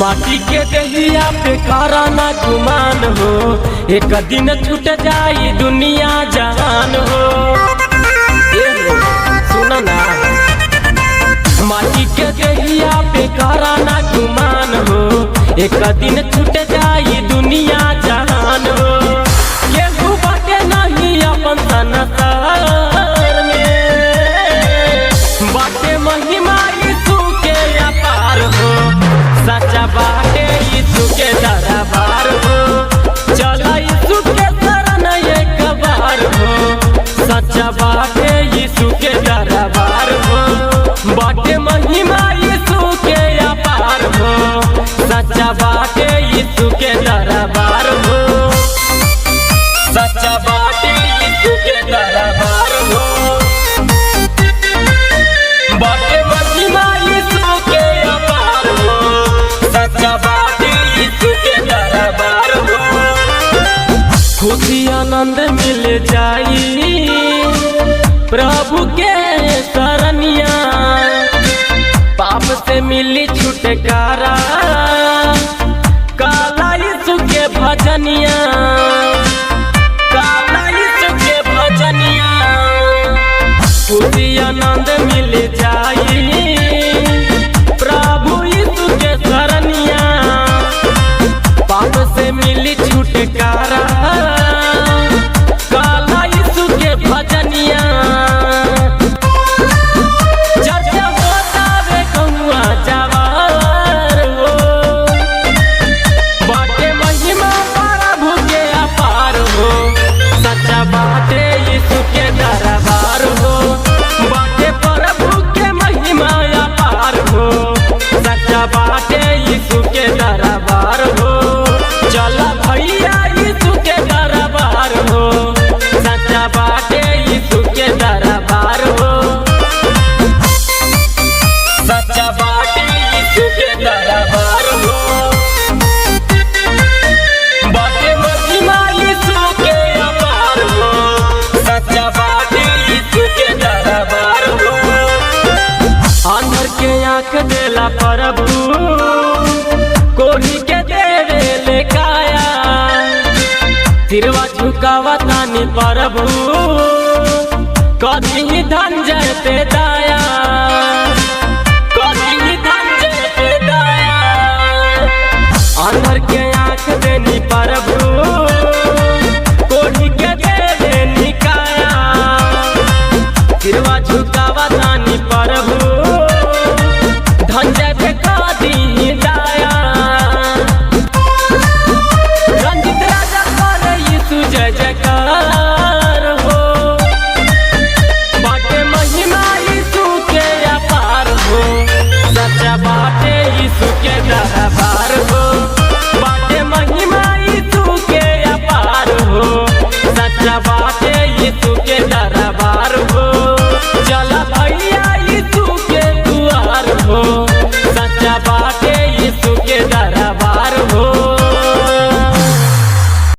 माटी के दहिया पे कराना गुमान हो, एक दिन छूट जाई दुनिया जहान हो। सुनो ना, माटी के दहिया पे कराना गुमान हो, एक दिन छूट जाई दुनिया जहान हो। केहू बाटे नहीं अपन संसार में, बाटे महिमा यीशु के अपार हो। सच्चा बाटे यीशु के दरबार हो, चला यीशु के शरण एक बार हो। सच्चा बाटे यीशु के दरबार हो, बाटे महिमा यीशु के अपार हो। सच्चा बाटे यीशु के दरबार हो, सच्चा बाटे यीशु के दरबार हो, बाटे महिमा यीशु के अपार हो। सच्चा बाटे यीशु के दरबार हो, खुशी आनंद मिल जाई प्रभु के शरणिया। पाप से मिली छुटकारा, काला यीशु के भजनिया, काला यीशु के भजनिया। खुशी आनंद मिल जाई प्रभु यीशु के शरणिया। पाप से मिली छुटकारा, काला यीशु के भजनिया। चर्चा होता वे कौआ जवार हो, बाटे महिमा प्रभु के अपार हो। सच्चा बाटे यीशु के दरबार हो, बाटे प्रभु के महिमा अपार हो। सच्चा बाटे यीशु के दरबार हो, चला भैया यीशु के दरबार हो। सच्चा बाटे यीशु के दरबार हो, सच्चा बाटे यीशु के दरबार हो, बाटे महिमा यीशु के अपार हो। सच्चा बाटे यीशु के दरबार हो, अंधर के आँख देला प्रभु, कोढ़ी के देवे ले काया। सिरवा झुकावा तानी प्रभु, कभी धन जय पे दाया।